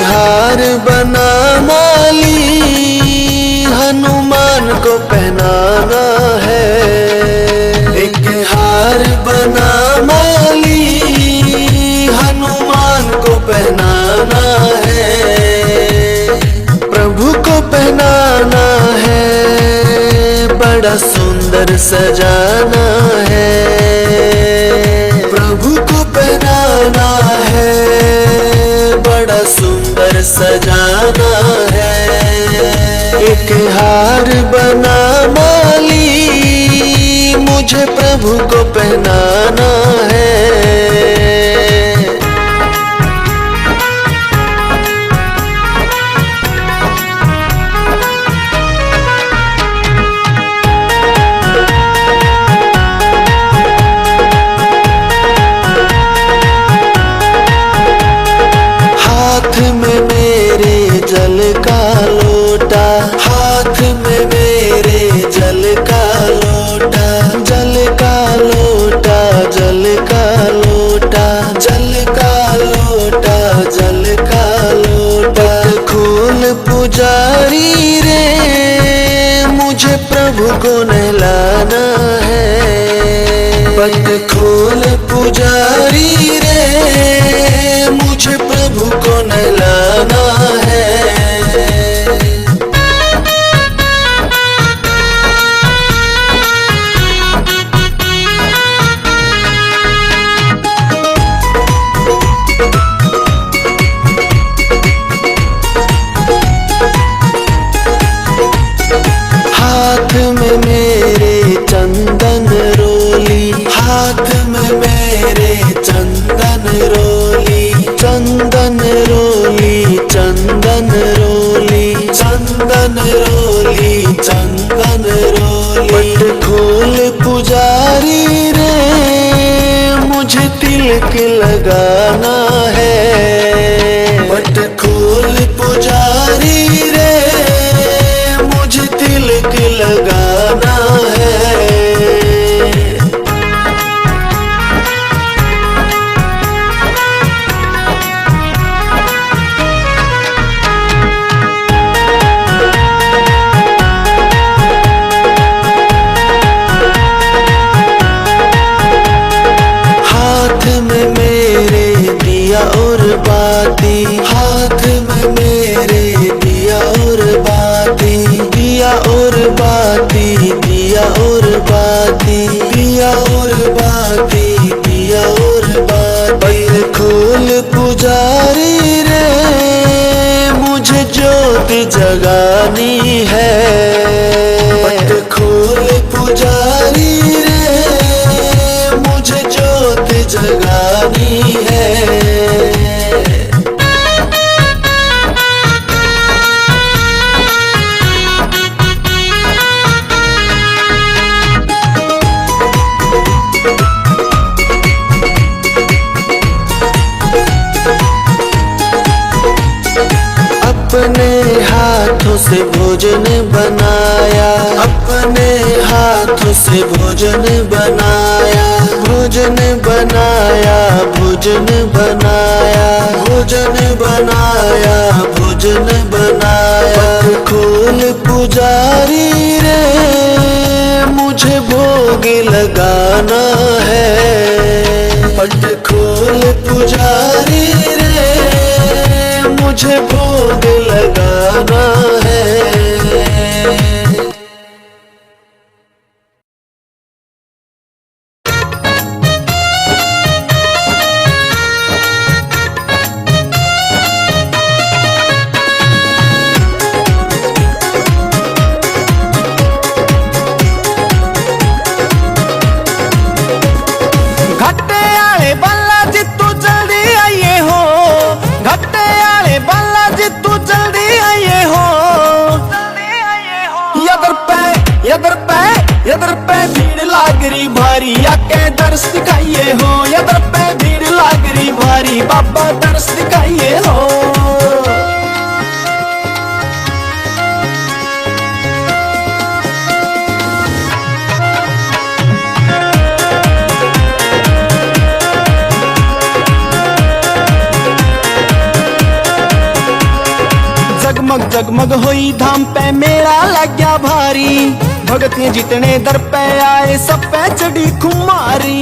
हार बना माली, हनुमान को पहनाना है। एक हार बना माली, हनुमान को पहनाना है। प्रभु को पहनाना है, बड़ा सुंदर सजाना है। प्रभु को पहनाना है, बड़ा सुंदर सजाना है। एक हार बना माली, मुझे प्रभु को पहनाना है। हाथ में मेरे जल का लोटा, हाथ में मेरे जल का लोटा, जल का लोटा, जल का लोटा, जल का लोटा, जल का लोटा। खोल पुजारी रे, मुझे प्रभु को नहलाना है। पट खोल पुजारी रे, मुझे प्रभु को नहलाना है। हाथ में मेरे चंदन रोली, हाथ में मेरे चंदन रोली, चंदन रोली, चंदन रोली, चंदन रोली, चंदन रोली। पट खोल पुजारी रे, मुझे तिलक लगाना है। पट खोल पुजारी रे, मुझे तिलक लगाना है। हाथ में मेरे दिया और बाती, हाथ में मेरे दिया और बाती, दिया और बाती, दिया और बाती, दिया और बाती, दिया और बाती। खोल पुजारी रे, मुझे ज्योति जगानी है। पट खोल पुजारी रे, मुझे ज्योति जगानी है। अपने हाथों से भोजन बनाया, अपने हाथों से भोजन बनाया, भोजन बनाया, भोजन बनाया, भोजन बनाया, भोजन बनाया। खोल पुजारी रे, मुझे भोग लगाना है। पट खोल पुजारी रे, मुझे भोग लगाना है। घट्टे आले बल्ला जी तू जल्दी आइए हो, घट्टे आले बल्ला जी तू जल्दी आइए हो। यदर पे भीड़ लागरी भारी, आके दर्श दिखाइए हो। यदर पे भीड़ लागरी भारी, बाबा दर्श दिखाइए हो। जगमग होई धाम पे मेला लग गया भारी। भगतियां जितने दर पे आए सब पे चढ़ी खुमारी।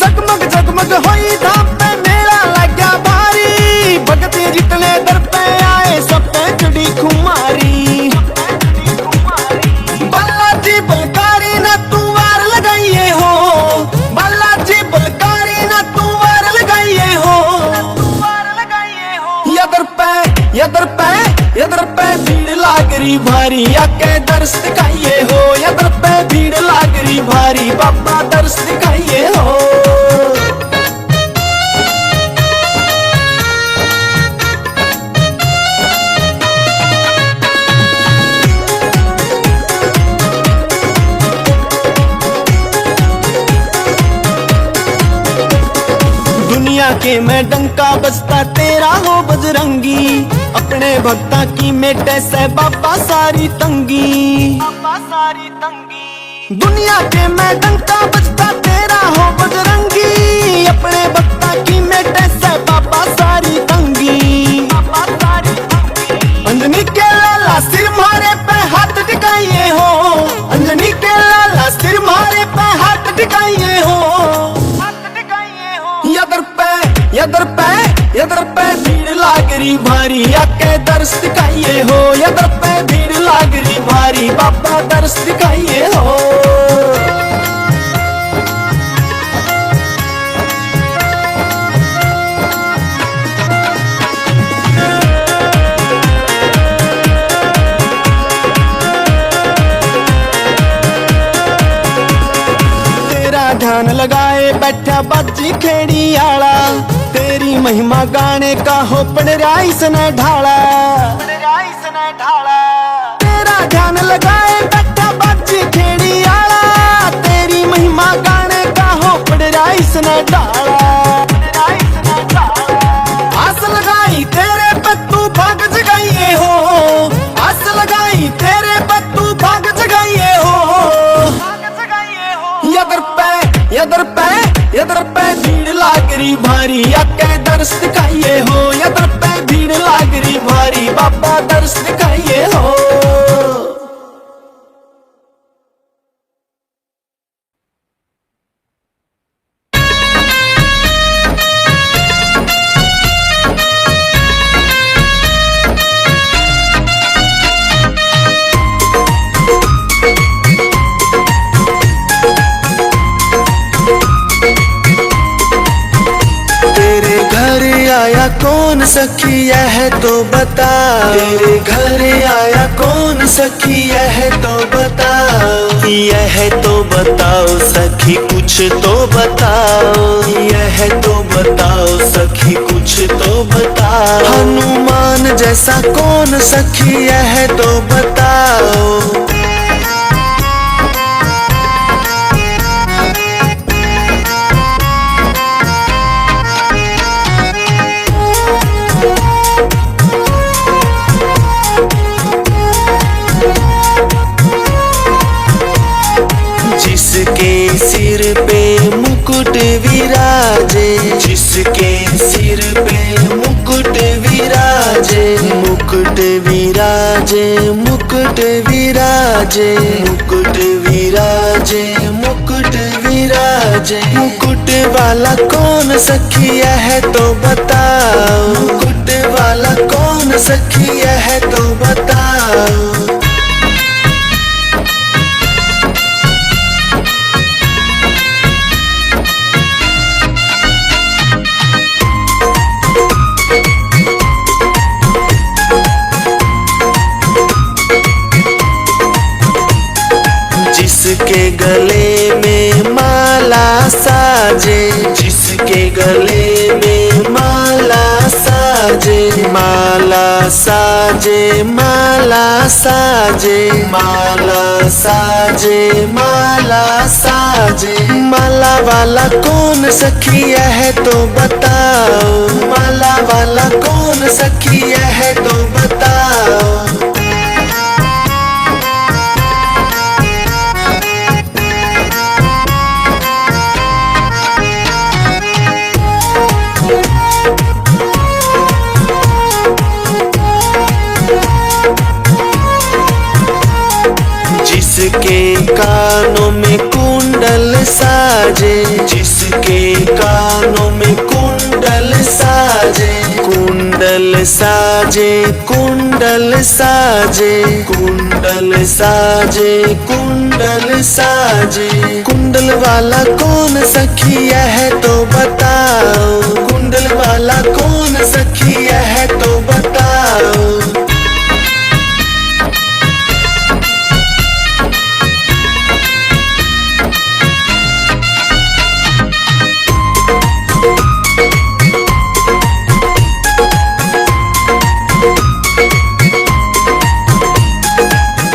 जगमग जगमग होई धाम पे मेला लग गया भारी। भगतियां जितने दर पे आए सब पे चढ़ी खुमारी। बालाजी बलकारी ना तू वार लगाइए हो। बालाजी बलकारी ना तू वार लगाइए हो। यदर पे भीड़ लागरी भारी आके दर्श दिखाइए हो। यदर पे भीड़ लागरी भारी बाबा दर्श दिखाइए हो। दुनिया के मैं डंका बजता तेरा हो बजरंगी। अपने भक्ता की मेटे से बाबा सारी तंगी। दुनिया के मैं डंका बजता तेरा हो बजरंगी। अपने भक्ता की मेटे से बाबा सारी तंगी। अंजनी के लाला सिर मारे पे हाथ टिकाइए हो। अंजनी के लाला सिर मारे पे हाथ टिकाइए हो। यदर पे भीड़ लागरी भारी आके दर्श दिखाइए हो। यदर पे भीड़ लागरी भारी बाबा दर्श दिखाइए हो। तेरा ध्यान लगाए बैठा बाजी खेड़ी आला। तेरी महिमा गाने का हो पड़राइस न ढाला। तेरा ध्यान लगाए बैठा बाजी खेड़ी आला। तेरी महिमा गाने का हो पड़राइस न ढाला। आस लगाई तेरे पे तू भाग जगाइए हो। आस लगाई तेरे पे तू भाग जगाइए हो। यदर पे भीड़ लागरी भारी आके दर्श दिखाइए हो। यदर पे भीड़ लागरी भारी बाबा दर्श दिखाइए हो। आया कौन सखी यह तो बता। तेरे घर आया कौन सखी यह तो बताओ। यह तो बताओ सखी कुछ तो बताओ। यह तो बताओ सखी कुछ तो बताओ। हनुमान जैसा कौन सखी यह तो बताओ। जिसके सिर पे मुकुट विराजे। जिसके सिर पे मुकुट विराजे। मुकुट विराजे मुकुट विराजे। मुकुट विराजे मुकुट विराजे। मुकुट वाला कौन सखी यह तो बताओ। मुकुट वाला कौन सखी यह तो बताओ। जिसके गले में माला साजे। जिसके गले में माला साजे। माला साजे माला साजे। माला साजे माला साजे। माला वाला कौन सखी यह तो बताओ। माला वाला कौन सखी यह तो बताओ। जिसके कानों में कुंडल साजे, जिसके कानों में कुंडल साजे, कुंडल साजे, कुंडल साजे, कुंडल साजे, कुंडल साजे। कुंडल वाला कौन सखी है तो बताओ, कुंडल वाला कौन सखी है तो बताओ।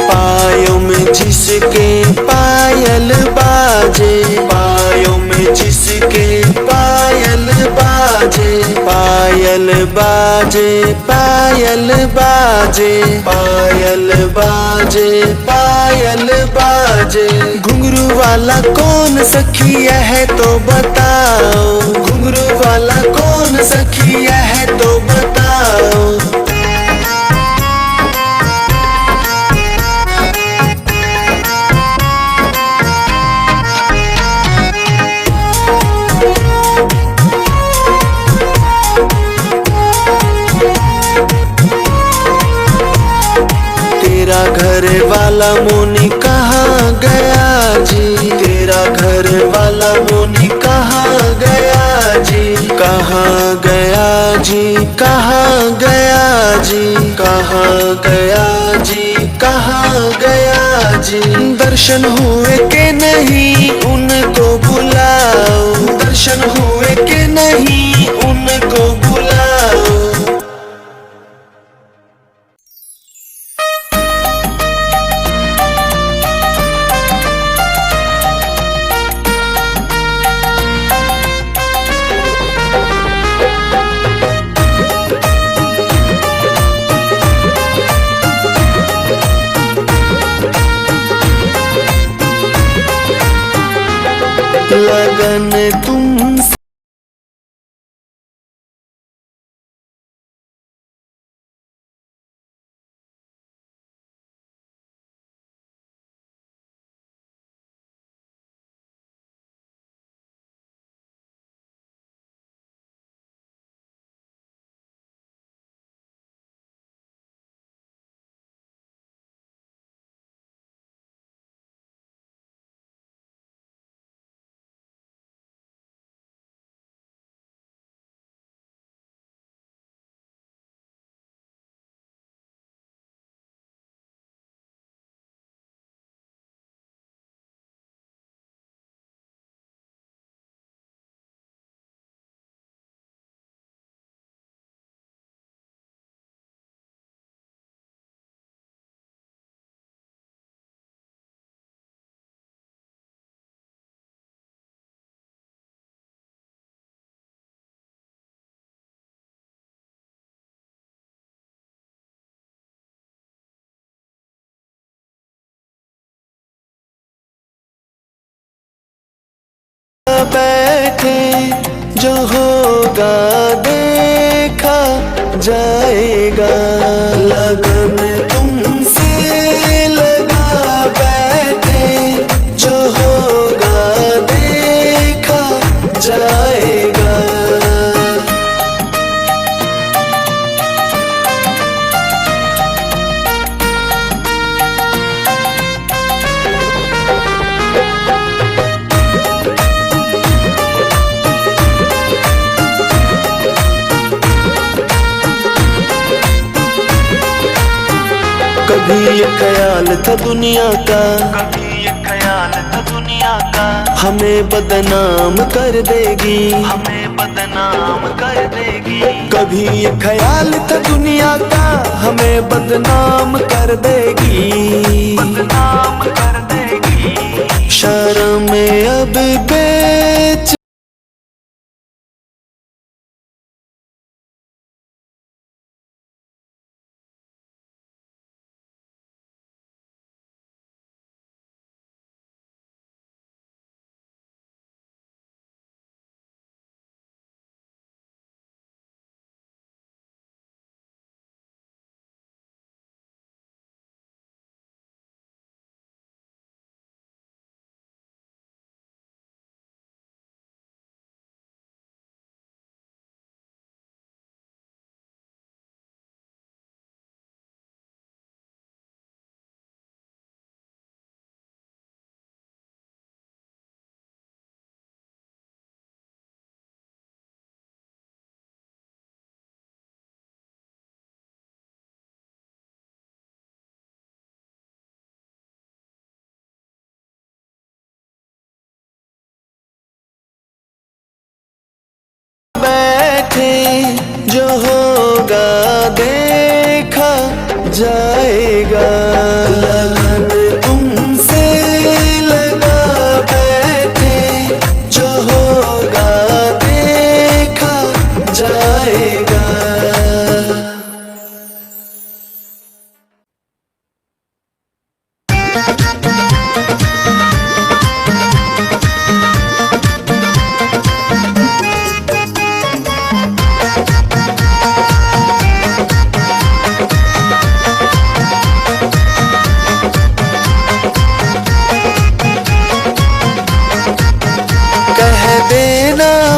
पायों में जिसके पायल बाजे, पायों में जिसके पायल बाजे, पायल बाजे, पायल बाजे, पायल बाजे, पायल बाजे। घुंघरू वाला कौन सखी है तो बताओ, घुंघरू वाला कौन सखी है तो बताओ। तेरा घर वाला मोनी कहाँ गया जी, तेरा घर वाला मोनी कहाँ गया जी, कहाँ गया जी, कहाँ गया जी, कहाँ गया जी, कहाँ गया जी। दर्शन हुए के नहीं उनको बुलाओ, दर्शन हुए के नहीं उनको बुलाओ। लगन तुमसे बैठे जो होगा देखा जाएगा। लगन तुमसे लगा बैठे जो होगा देखा जाएगा। कभी ये ख्याल था दुनिया का, कभी ये ख्याल था दुनिया का, हमें बदनाम कर देगी, हमें बदनाम कर देगी। कभी ये ख्याल था दुनिया का, हमें बदनाम कर देगी, बदनाम कर देगी। शर्म अब बेच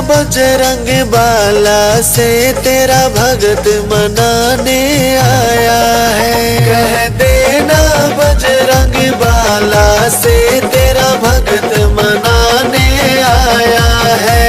बजरंग बाला से तेरा भगत मनाने आया है। कह देना बजरंग बाला से तेरा भगत मनाने आया है।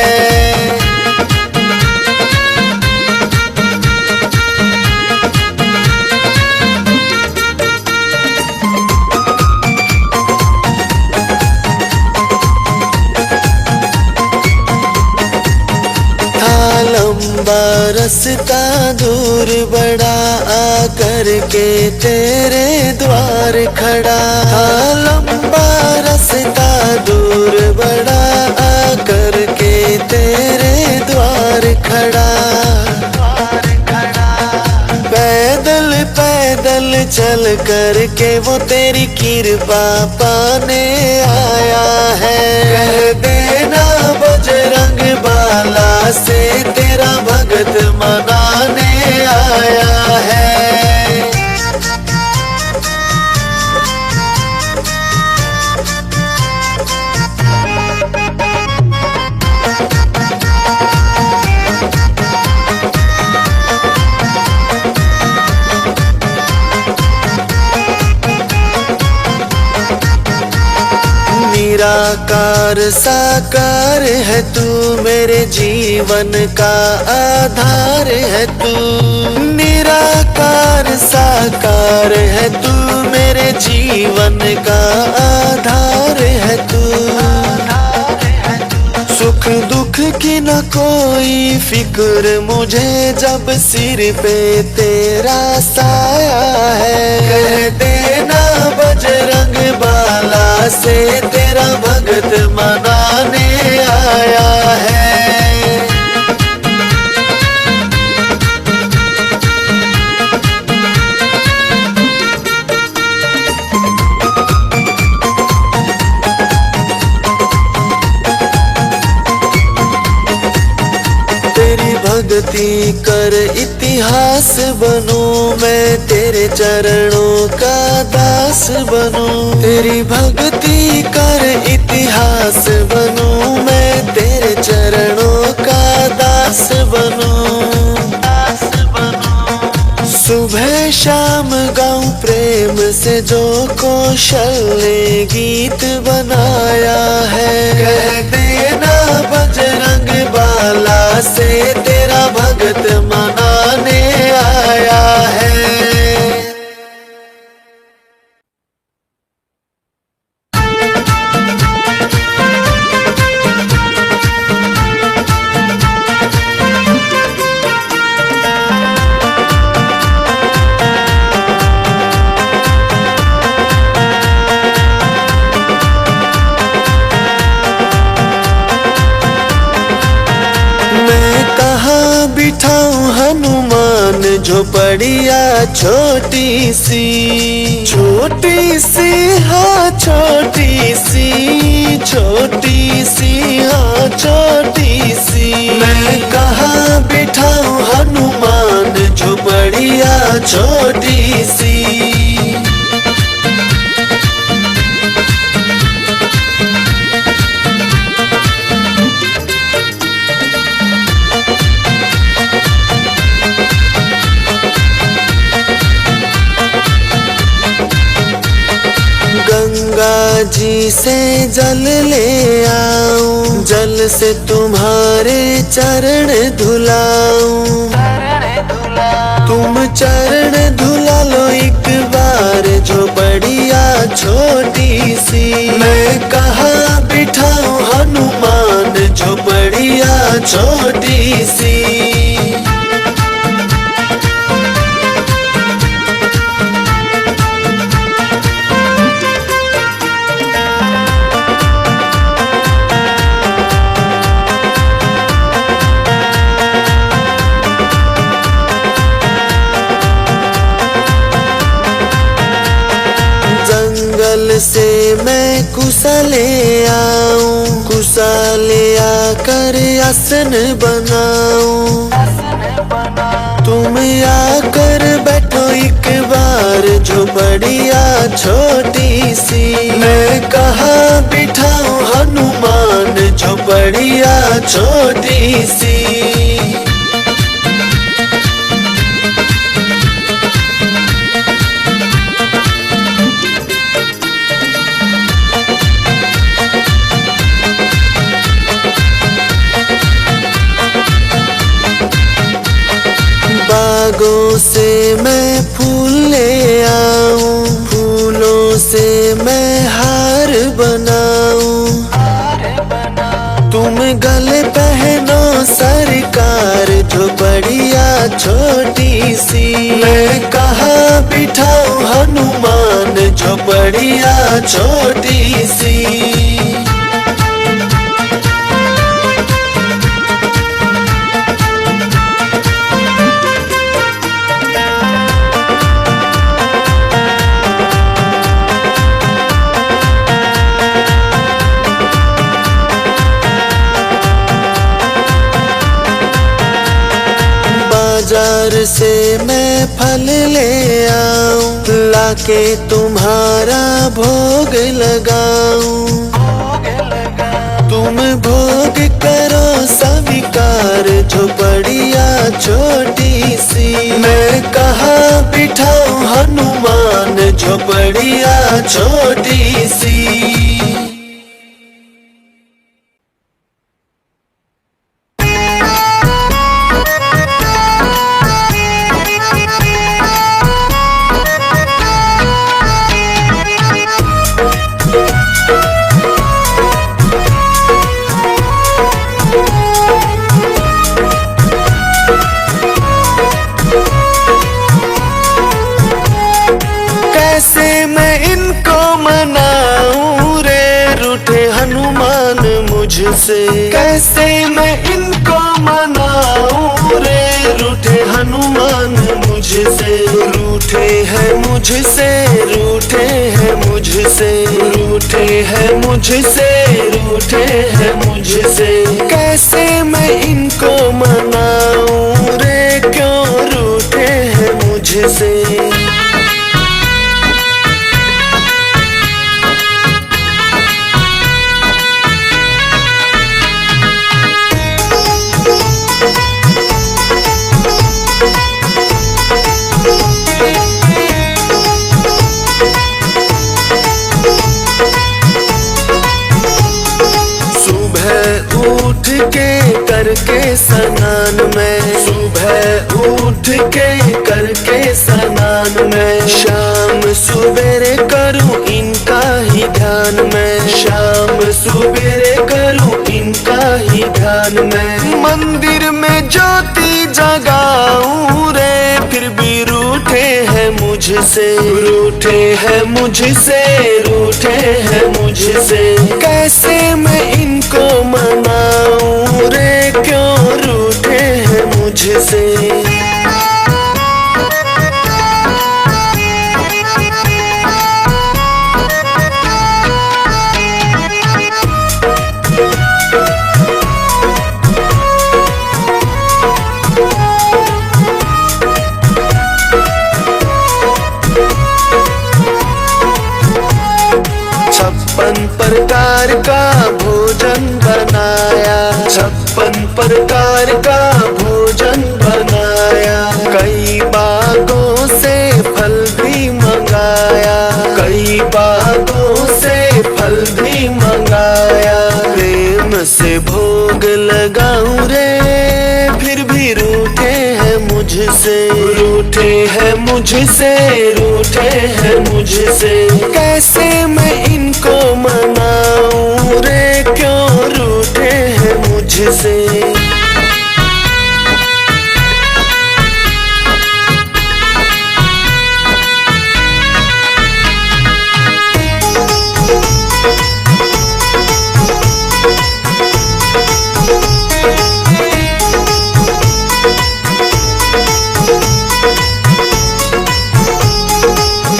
लंबा रास्ता दूर बड़ा आकर के तेरे द्वार खड़ा। लंबा रास्ता दूर बड़ा आकर के तेरे द्वार खड़ा। पैदल पैदल चल कर के वो तेरी कृपा पाने आया है। कह देना बजरंग बाला से तेरा भगत मनाने आया है। निराकार साकार है तू, मेरे जीवन का आधार है तू। निराकार साकार है तू, मेरे जीवन का आधार है तू। सुख दुख की न कोई फिक्र मुझे, जब सिर पे तेरा साया है। कह देना बजरंग बाला से तेरा भगत मनाने आया है। तेरी भक्ति कर इतिहास बनूं, मैं तेरे चरणों का दास बनूं। तेरी भक्ति कर इतिहास बनूं, मैं तेरे चरणों का दास बनूं। सुबह शाम गाऊं प्रेम से जो कौशल गीत बनाया है। कह देना बजरंग बाला से तेरा भगत मनाने आया है। बिठाऊं हनुमान झोपड़िया छोटी सी, छोटी सी हाँ छोटी सी, छोटी सी हाँ छोटी सी। मैं कहाँ बिठाऊं हनुमान झोपड़िया छोटी सी। गंगा जी से जल ले आऊं, जल से तुम्हारे चरण धुलाऊं। तुम चरण धुला लो एक बार झोपड़िया छोटी सी। मैं कहाँ बिठाऊं हनुमान झोपड़िया छोटी सी। से मैं कुसा ले आऊं, कुसा ले आकर आसन बनाऊं। तुम आकर बैठो एक बार झोपड़िया छोटी सी, मैं कहाँ बिठाऊं हनुमान झोपड़िया छोटी सी। बागों से मैं फूल ले आऊं, फूलों से मैं हार बनाऊं। तुम गले पहनो सरकार झोपड़िया छोटी सी, मैं कहाँ बिठाऊं हनुमान झोपड़िया छोटी सी। बाजार से मैं फल ले आऊं, लाके तुम्हारा भोग लगाऊं। तुम भोग करो स्वीकार झोपड़िया छोटी सी, मैं कहाँ बिठाऊं हनुमान झोपड़िया छोटी सी। कैसे मैं इनको मनाऊं रे रूठे हनुमान मुझसे, कैसे मैं इनको मनाऊं रे रूठे हनुमान मुझसे। रूठे हैं मुझसे, रूठे हैं मुझसे, रूठे हैं मुझसे, रूठे हैं मुझसे। कैसे मैं इनको मनाऊं रे क्यों रूठे हैं मुझसे। उठ के करके स्नान में, सुबह उठ के करके स्नान में, शाम सुबेरे करूं इनका ही ध्यान में, शाम सुबेरे करूं इनका ही ध्यान में। मंदिर में ज्योति जगाऊं रे फिर भी रूठे हैं मुझसे, रूठे हैं मुझसे, रूठे हैं मुझसे। कैसे मैं इनको मनाऊं रे क्यों रूठे हैं मुझसे। प्रकार का भोजन बनाया, 56 प्रकार का भोजन बनाया। कई बागों से फल भी मंगाया, कई बागों से फल भी मंगाया। प्रेम से भोग लगाऊं रे फिर भी रूठे हैं मुझसे, रूठे हैं मुझसे, रूठे हैं मुझसे। कैसे मैं इनको मनाऊं रे क्यों रूठे हैं मुझसे।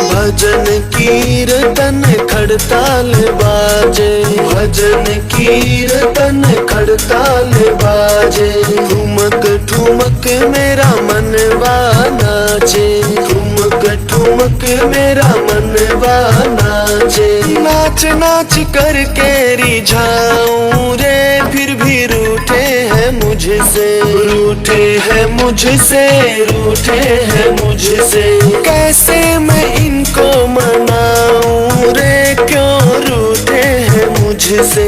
भजन कीर्तन खड़ता खड़ताल बाजे, भजन कीर्तन खड़ताल बाजे, ठुमक ठुमक मेरा मनवा नाचे, ठुमक ठुमक मेरा मनवा नाचे। नाच नाच करके रिझाऊं रे, फिर भी रूठे हैं मुझसे, रूठे हैं मुझसे, रूठे हैं मुझसे। कैसे मैं इनको मनाऊं रे, क्यों रूठे हैं मुझसे।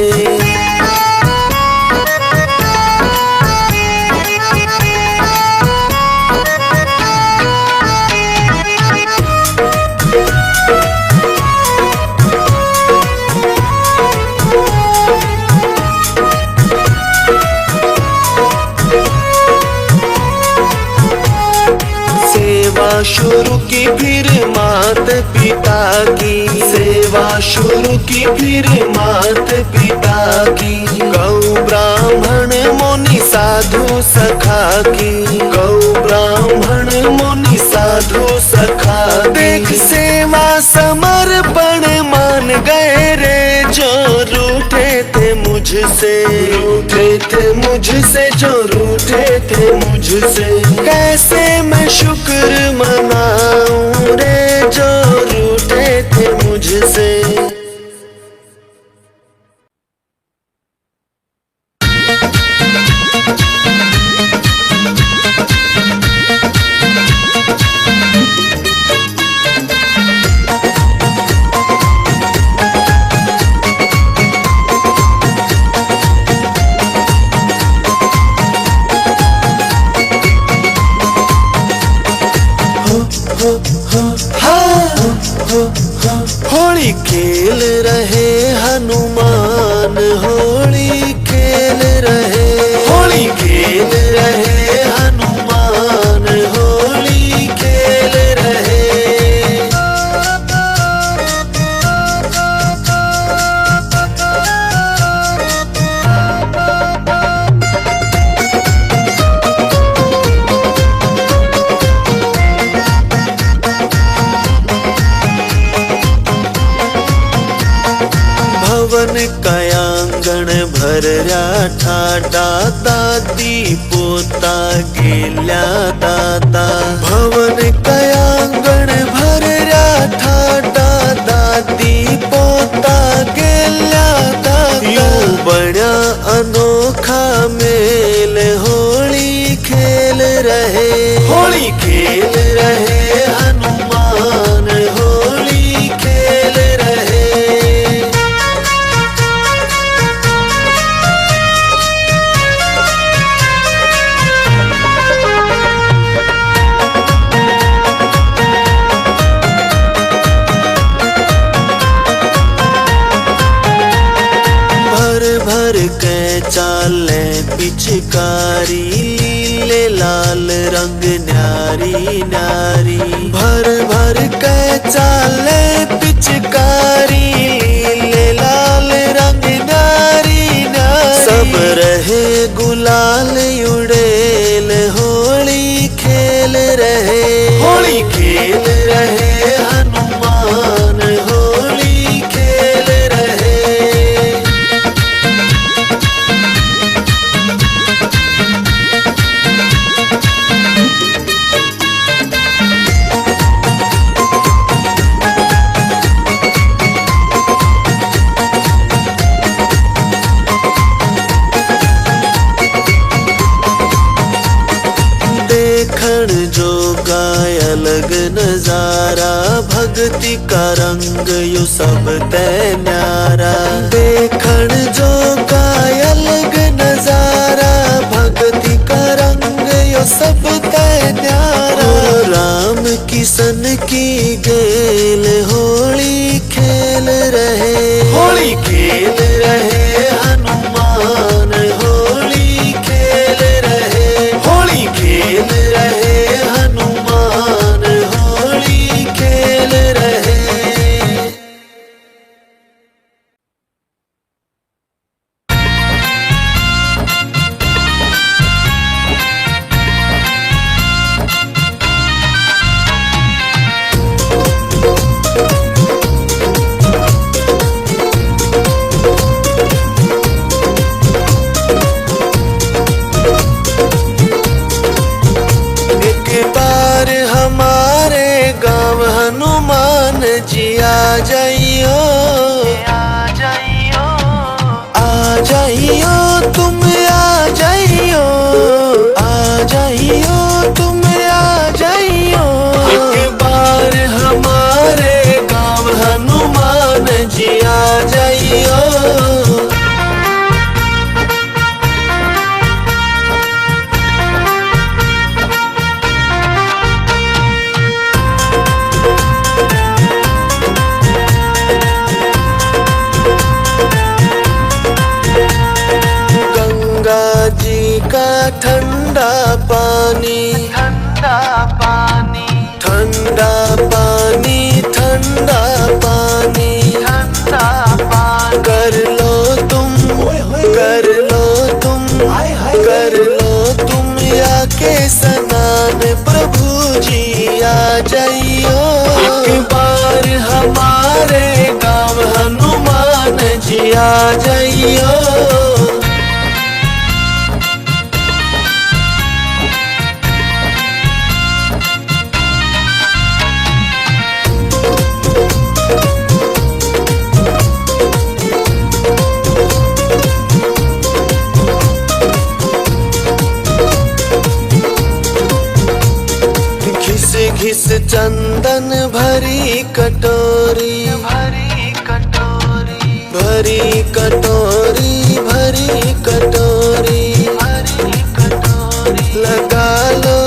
सेवा शुरू की फिर मात पिता की, सेवा शुरू की फिर मात पिता की। गौ ब्राह्मण मुनि साधु सखा की, गौ ब्राह्मण मुनि साधु सखा। देख सेवा समर्पण मान गए रे, जो रूठे थे मुझसे, रूठे थे मुझसे, जो रूठे थे मुझसे। कैसे मैं शुक्र मनाऊं रे, जो रूठे थे मुझसे। होली खेल रहे हनुमान, होली खेल रहे, होली खेल रहे हनुमान, होली खेल रहे। भवन कयांगण भरल्या ठाटा, दादी पोता गेल्या दाता। भवन कयांगण भरल्या ठाटा, दादी पोता गेल्या दाता। यूं बन्या अनोखा मेल, होली खेल रहे, होली खेल रहे हनुमान, होली खेल रहे। भर के चाले पिचकारी, लीले लाल रंग न्यारी न्यारी। भर भर के चाले पिचकारी, लीले लाल रंग न्यारी न्यारी। सब रहे गुलाल उड़ेल, होली खेल रहे, होली खेल रहे हनुमान, होली खेल रहे। देखण जो गाय अलग नजारा, भक्ति का रंग यो सब तै न्यारा। देखण जो गाय अलग नजारा, भक्ति का रंग यो सब तै न्यारा। राम किशन की गेल, होली खेल रहे, होली खेल रहे हनुमान, होली खेल रहे, होली खेल रहे हनुमान, होली खेल रहे। जाइयो तुम आ जाइयो, आ जाइयो तुम आ जाइयो। एक बार हमारे गाँव हनुमान जी आ जाइयो। का ठंडा पानी, ठंडा पानी, ठंडा पानी, ठंडा पानी, ठंडा पानी। कर लो तुम, कर लो तुम, कर लो तुम आके स्नान, प्रभु जी आ जाइयो। एक बार हमारे गाँव हनुमान जी आ जाइयो। घिस चंदन भरी कटोरी, भरी कटोरी, भरी कटोरी, भरी कटोरी, भरी कटोरी। लगा लो,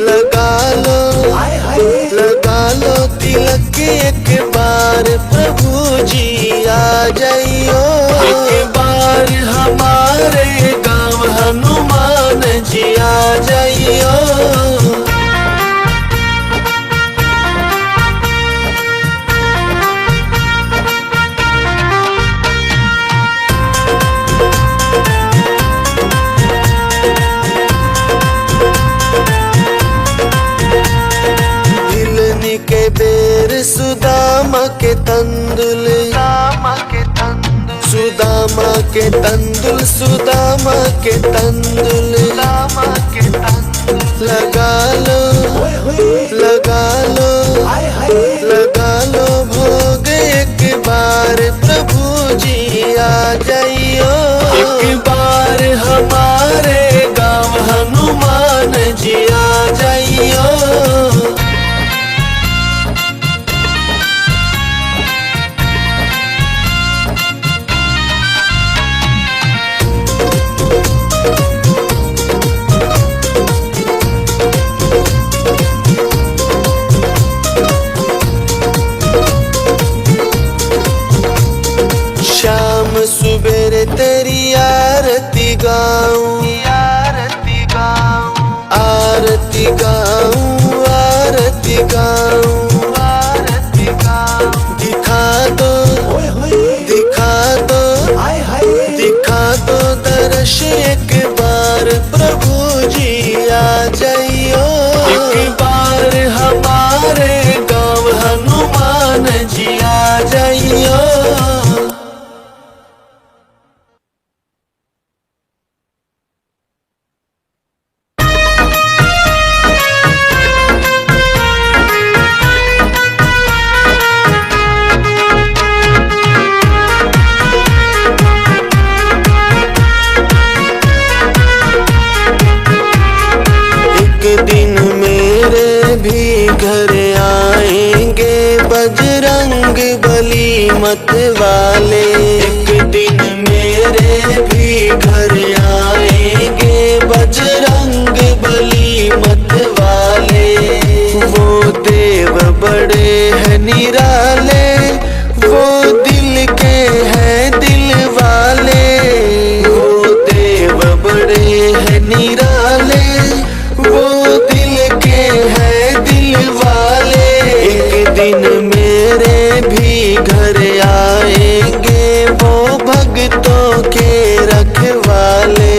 लगा लो, लगा लो तिलक एक बार, प्रभु जी आ जाइयो। एक बार हमारे गाँव हनुमान जी आ जाइयो। के बेर सुदामा के तंदुल, सुदामा के तंदुल, सुदामा के तंदुल, सुदामा के तंदुल, सुदामा के तंदुल। लगा लो, लगा लो, लगा लो भोग एक बार, प्रभु जी आ जाइयो। एक बार हमारे गाँव हनुमान जी आ जाइयो। शाम सुबेरे तेरी आरती गाऊं, आरती गाऊं, आरती गाऊं, आरती गाऊं, आरती गाऊं। दिखा दो, दिखा दो, दिखा दो दर्श एक बार, प्रभु जी आ जाइयो। एक बार हमारे गाँव हनुमान जी आ जाइयो। दिन मेरे भी घर आएंगे बजरंग बली मत वाले। एक दिन मेरे भी घर आएंगे बजरंग बली मत वाले। वो देव बड़े हैं निराले, वो दिल के हैं दिल वाले। वो देव बड़े हैं निराले, वो दिल के हैं दिल वाले। एक दिन मेरे भी घर आएंगे वो भक्तों के रखवाले।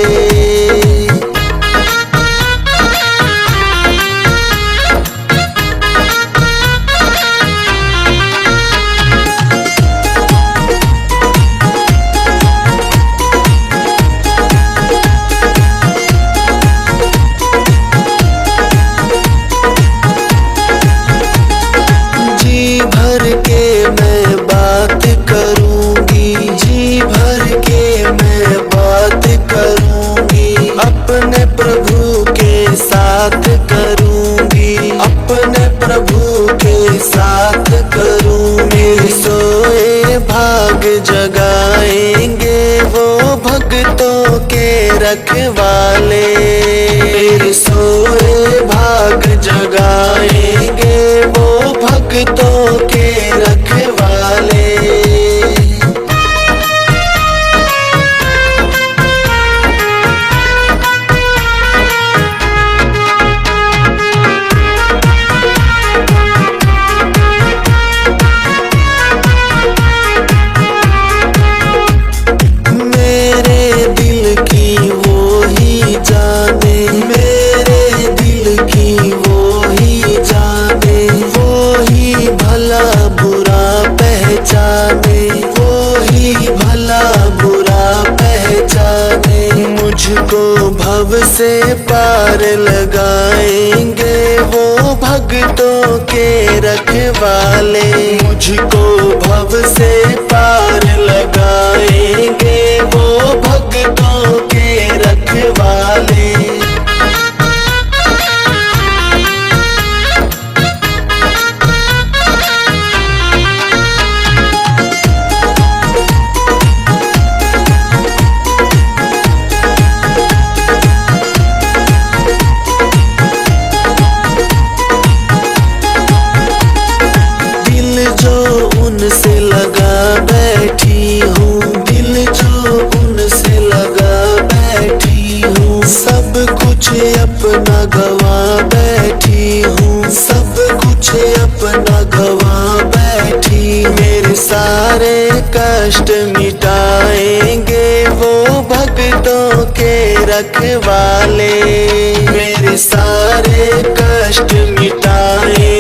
जगाएंगे वो भक्तों के रखवाले। मेरे सोए भाग जगाएंगे वो भक्तों के रखवाले। मुझको भव से पार लगाएंगे वो भक्तों के रखवाले। मुझको भव से पार लगाएंगे वो भक्तों के रखवाले। उनसे लगा बैठी हूँ, दिल जो उनसे लगा बैठी हूँ, सब कुछ अपना गवा बैठी हूँ, सब कुछ अपना गवा बैठी। मेरे सारे कष्ट मिटाएंगे वो भक्तों के रखवाले। मेरे सारे कष्ट मिटाएंगे